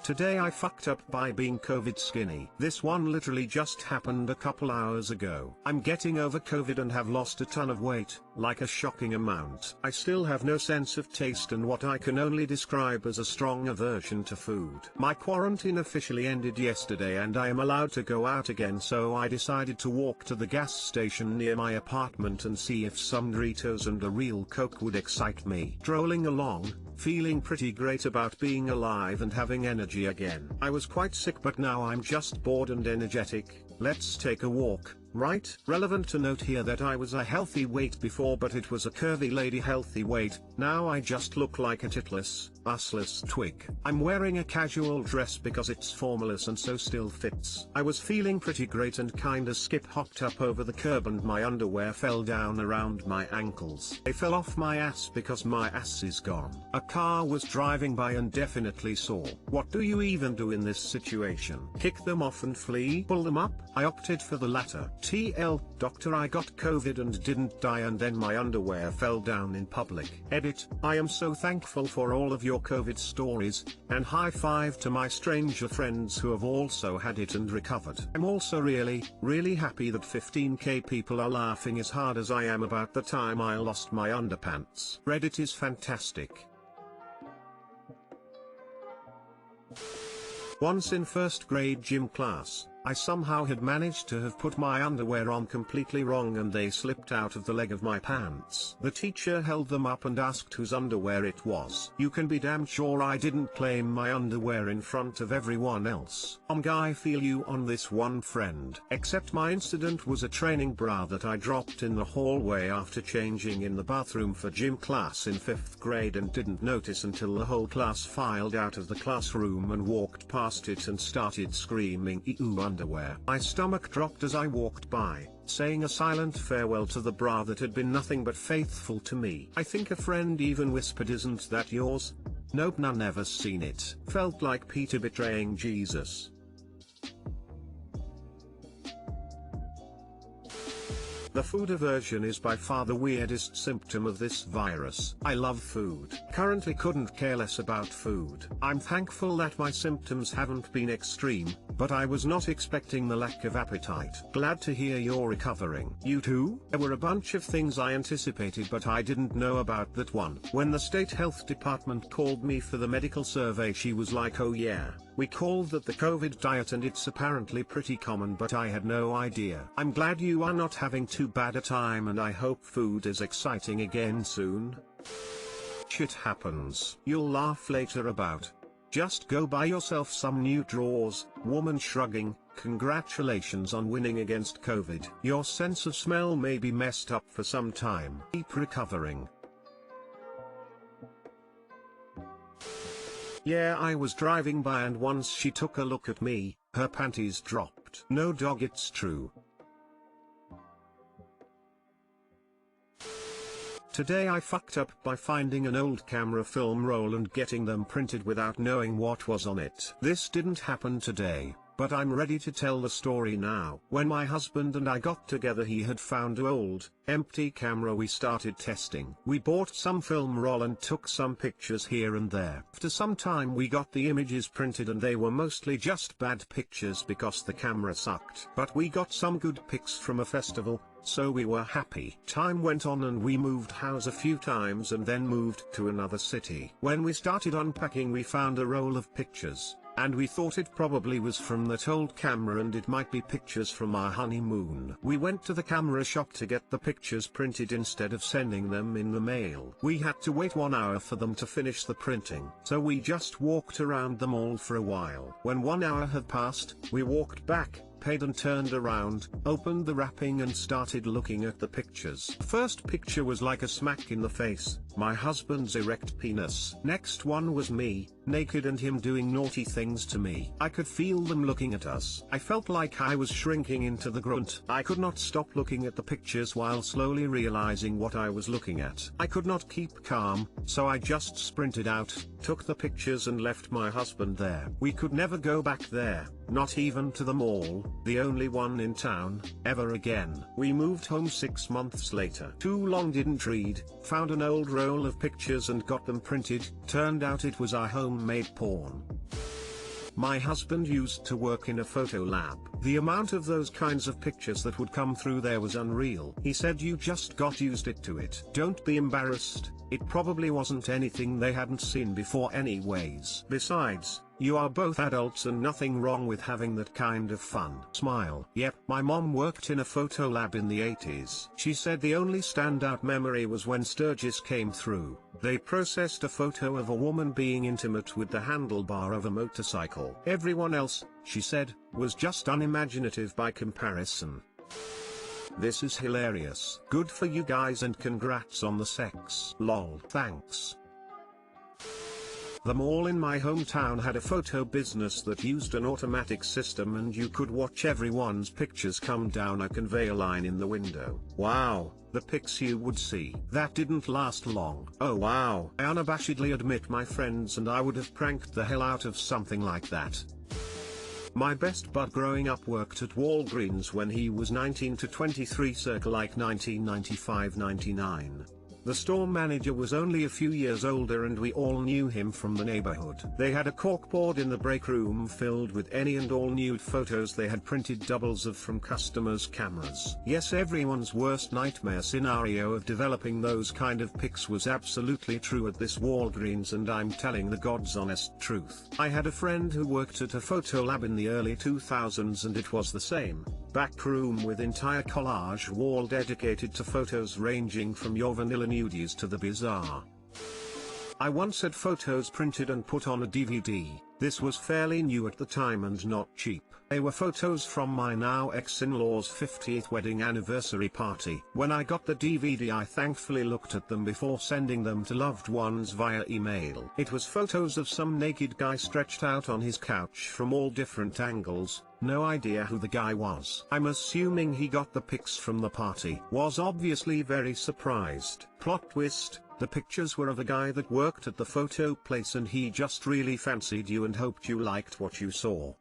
Today I fucked up by being COVID skinny. This one literally just happened a couple hours ago. I'm getting over COVID and have lost a ton of weight, like a shocking amount. I still have no sense of taste and what I can only describe as a strong aversion to food. My quarantine officially ended yesterday and I am allowed to go out again, so I decided to walk to the gas station near my apartment and see if some Doritos and a real Coke would excite me. Strolling along, feeling pretty great about being alive and having energy again. I was quite sick but now I'm just bored and energetic. Let's take a walk, right? Relevant to note here that I was a healthy weight before, but it was a curvy lady healthy weight. Now I just look like a titless, ussless twig. I'm wearing a casual dress because it's formalist and so still fits. I was feeling pretty great and kinda skip hopped up over the curb and my underwear fell down around my ankles. They fell off my ass because my ass is gone. A car was driving by and definitely saw. What do you even do in this situation? Kick them off and flee? Pull them up? I opted for the latter. TL, doctor, I got COVID and didn't die and then my underwear fell down in public. Edit, I am so thankful for all of your COVID stories, and high five to my stranger friends who have also had it and recovered. I'm also really happy that 15k people are laughing as hard as I am about the time I lost my underpants. Reddit is fantastic. Once in first grade gym class, I somehow had managed to have put my underwear on completely wrong and they slipped out of the leg of my pants. The teacher held them up and asked whose underwear it was. You can be damn sure I didn't claim my underwear in front of everyone else. I feel you on this one, friend. Except my incident was a training bra that I dropped in the hallway after changing in the bathroom for gym class in 5th grade and didn't notice until the whole class filed out of the classroom and walked past it and started screaming "Ew, underwear." My stomach dropped as I walked by, saying a silent farewell to the bra that had been nothing but faithful to me. I think a friend even whispered, "Isn't that yours?" Nope, none ever seen it. Felt like Peter betraying Jesus. The food aversion is by far the weirdest symptom of this virus. I love food. Currently couldn't care less about food. I'm thankful that my symptoms haven't been extreme, but I was not expecting the lack of appetite. Glad to hear you're recovering. You too? There were a bunch of things I anticipated but I didn't know about that one. When the state health department called me for the medical survey, she was like, "Oh yeah, we called that the COVID diet and it's apparently pretty common," but I had no idea. I'm glad you are not having too bad a time and I hope food is exciting again soon. Shit happens. You'll laugh later about. Just go buy yourself some new drawers. Woman shrugging, congratulations on winning against COVID. Your sense of smell may be messed up for some time. Keep recovering. Yeah, I was driving by and once she took a look at me, her panties dropped. No dog, it's true. Today I fucked up by finding an old camera film roll and getting them printed without knowing what was on it. This didn't happen today, but I'm ready to tell the story now. When my husband and I got together, he had found an old, empty camera we started testing. We bought some film roll and took some pictures here and there. After some time we got the images printed and they were mostly just bad pictures because the camera sucked. But we got some good pics from a festival, so we were happy. Time went on and we moved house a few times and then moved to another city. When we started unpacking, we found a roll of pictures, and we thought it probably was from that old camera and it might be pictures from our honeymoon. We went to the camera shop to get the pictures printed instead of sending them in the mail. We had to wait 1 hour for them to finish the printing, so we just walked around the mall for a while. When 1 hour had passed, we walked back, paid and turned around, opened the wrapping and started looking at the pictures. First picture was like a smack in the face, my husband's erect penis. Next one was me, naked, and him doing naughty things to me. I could feel them looking at us. I felt like I was shrinking into the grunt. I could not stop looking at the pictures while slowly realizing what I was looking at. I could not keep calm, so I just sprinted out, took the pictures and left my husband there. We could never go back there, not even to the mall, the only one in town, ever again. We moved home 6 months later. Too long, didn't read, found an old roll of pictures and got them printed. Turned out it was our homemade porn. My husband used to work in a photo lab. The amount of those kinds of pictures that would come through there was unreal. He said you just got used to it. Don't be embarrassed, it probably wasn't anything they hadn't seen before anyways. Besides, you are both adults and nothing wrong with having that kind of fun. Smile. Yep, my mom worked in a photo lab in the 80s. She said the only standout memory was when Sturgis came through. They processed a photo of a woman being intimate with the handlebar of a motorcycle. Everyone else, she said, was just unimaginative by comparison. This is hilarious. Good for you guys and congrats on the sex. Lol. Thanks. The mall in my hometown had a photo business that used an automatic system and you could watch everyone's pictures come down a conveyor line in the window. Wow, the pics you would see. That didn't last long. Oh wow. I unabashedly admit my friends and I would have pranked the hell out of something like that. My best bud growing up worked at Walgreens when he was 19 to 23 circa like 1995-99. The store manager was only a few years older and we all knew him from the neighborhood. They had a corkboard in the break room filled with any and all nude photos they had printed doubles of from customers' cameras. Yes, everyone's worst nightmare scenario of developing those kind of pics was absolutely true at this Walgreens, and I'm telling the God's honest truth. I had a friend who worked at a photo lab in the early 2000s and it was the same. Back room with entire collage wall dedicated to photos ranging from your vanilla nudies to the bizarre. I once had photos printed and put on a DVD. This was fairly new at the time and not cheap. They were photos from my now ex-in-law's 50th wedding anniversary party. When I got the DVD, I thankfully looked at them before sending them to loved ones via email. It was photos of some naked guy stretched out on his couch from all different angles. No idea who the guy was. I'm assuming he got the pics from the party. Was obviously very surprised. Plot twist. The pictures were of a guy that worked at the photo place and he just really fancied you and hoped you liked what you saw.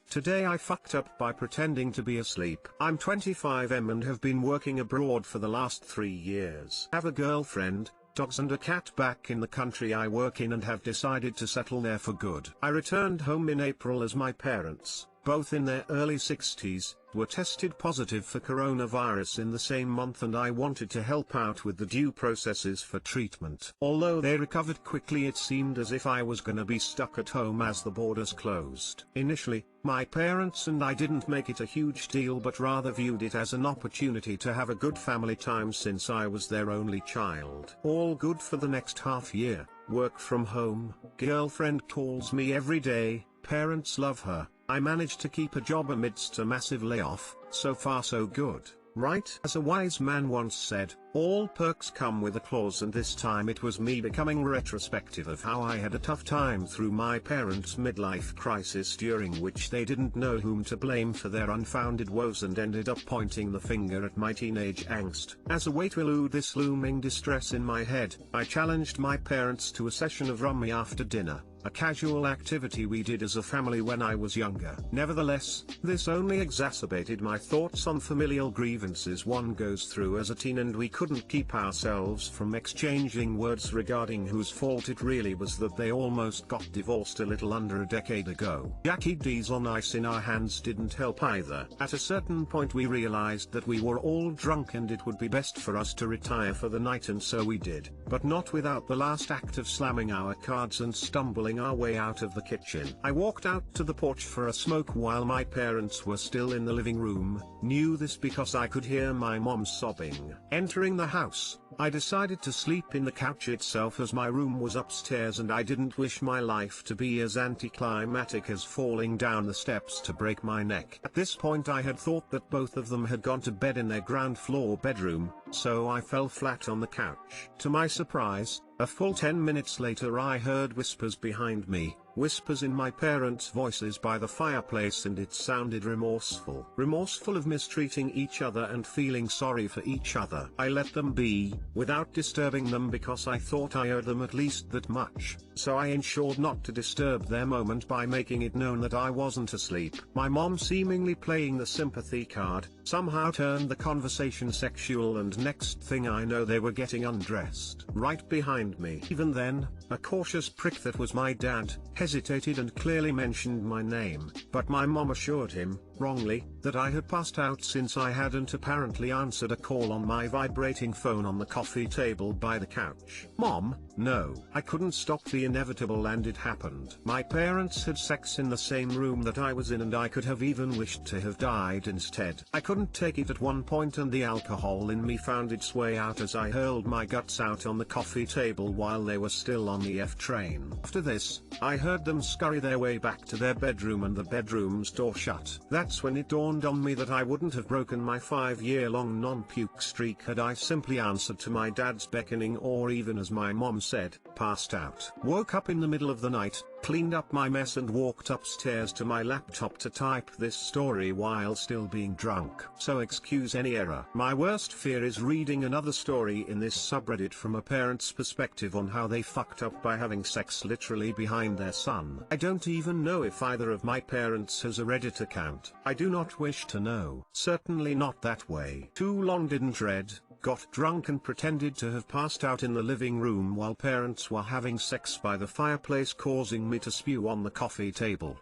Today I fucked up by pretending to be asleep. I'm 25 and have been working abroad for the last 3 years. Have a girlfriend, dogs and a cat back in the country I work in and have decided to settle there for good. I returned home in April as my parents, both in their early 60s, were tested positive for coronavirus in the same month and I wanted to help out with the due processes for treatment. Although they recovered quickly, it seemed as if I was gonna be stuck at home as the borders closed. Initially, my parents and I didn't make it a huge deal but rather viewed it as an opportunity to have a good family time since I was their only child. All good for the next half year. Work from home, girlfriend calls me every day, parents love her. I managed to keep a job amidst a massive layoff, so far so good, right? As a wise man once said, all perks come with a clause, and this time it was me becoming retrospective of how I had a tough time through my parents' midlife crisis, during which they didn't know whom to blame for their unfounded woes and ended up pointing the finger at my teenage angst. As a way to elude this looming distress in my head, I challenged my parents to a session of rummy after dinner. A casual activity we did as a family when I was younger. Nevertheless, this only exacerbated my thoughts on familial grievances one goes through as a teen, and we couldn't keep ourselves from exchanging words regarding whose fault it really was that they almost got divorced a little under a decade ago. Jackie D's on ice in our hands didn't help either. At a certain point we realized that we were all drunk and it would be best for us to retire for the night, and so we did, but not without the last act of slamming our cards and stumbling our way out of the kitchen. I walked out to the porch for a smoke while my parents were still in the living room, knew this because I could hear my mom sobbing. Entering the house, I decided to sleep in the couch itself as my room was upstairs and I didn't wish my life to be as anticlimactic as falling down the steps to break my neck. At this point I had thought that both of them had gone to bed in their ground floor bedroom, so I fell flat on the couch. To my surprise, a full 10 minutes later I heard whispers behind me, whispers in my parents' voices by the fireplace, and it sounded remorseful. Remorseful of mistreating each other and feeling sorry for each other. I let them be, without disturbing them because I thought I owed them at least that much, so I ensured not to disturb their moment by making it known that I wasn't asleep. My mom seemingly playing the sympathy card, somehow turned the conversation sexual, and next thing I know they were getting undressed right behind me. Even then, a cautious prick that was my dad hesitated and clearly mentioned my name, but my mom assured him, wrongly, that I had passed out since I hadn't apparently answered a call on my vibrating phone on the coffee table by the couch. Mom, no. I couldn't stop the inevitable and it happened. My parents had sex in the same room that I was in, and I could have even wished to have died instead. I couldn't take it at one point, and the alcohol in me found its way out as I hurled my guts out on the coffee table while they were still on the F train. After this, I heard them scurry their way back to their bedroom and the bedroom's door shut. That's when it dawned on me that I wouldn't have broken my 5-year-long non-puke streak had I simply answered to my dad's beckoning, or even, as my mom said, passed out. Woke up in the middle of the night, cleaned up my mess and walked upstairs to my laptop to type this story while still being drunk. So excuse any error. My worst fear is reading another story in this subreddit from a parent's perspective on how they fucked up by having sex literally behind their son. I don't even know if either of my parents has a Reddit account. I do not wish to know. Certainly not that way. Too long didn't read, got drunk and pretended to have passed out in the living room while parents were having sex by the fireplace, causing me to spew on the coffee table.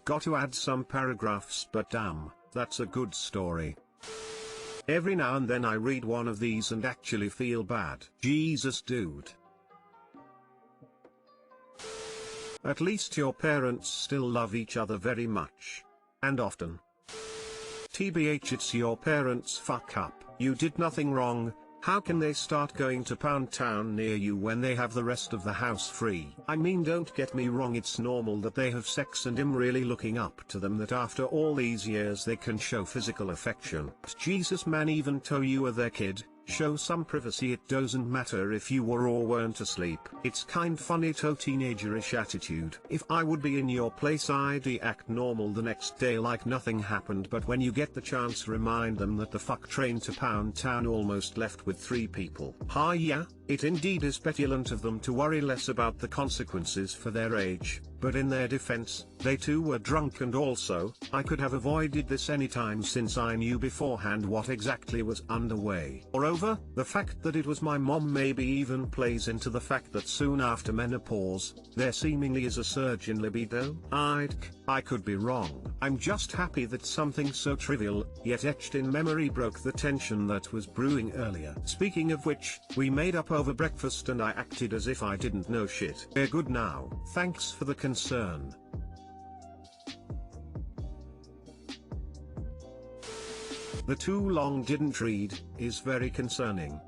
Got to add some paragraphs, but damn, that's a good story. Every now and then I read one of these and actually feel bad. Jesus, dude. At least your parents still love each other very much. And often. TBH, it's your parents' fuck up. You did nothing wrong. How can they start going to Pound Town near you when they have the rest of the house free? I mean, don't get me wrong, it's normal that they have sex and I'm really looking up to them that after all these years they can show physical affection. But Jesus man, even though you are their kid, show some privacy. It doesn't matter if you were or weren't asleep. It's kind funny to teenagerish attitude. If I would be in your place, I'd act normal the next day like nothing happened, but when you get the chance, remind them that the fuck train to Pound Town almost left with 3 people. Yeah, it indeed is petulant of them to worry less about the consequences for their age, but in their defense, they too were drunk, and also, I could have avoided this anytime since I knew beforehand what exactly was underway. Moreover, the fact that it was my mom maybe even plays into the fact that soon after menopause, there seemingly is a surge in libido. I could be wrong. I'm just happy that something so trivial, yet etched in memory, broke the tension that was brewing earlier. Speaking of which, we made up over breakfast and I acted as if I didn't know shit. We're good now. Thanks for the concern. The too long didn't read is very concerning.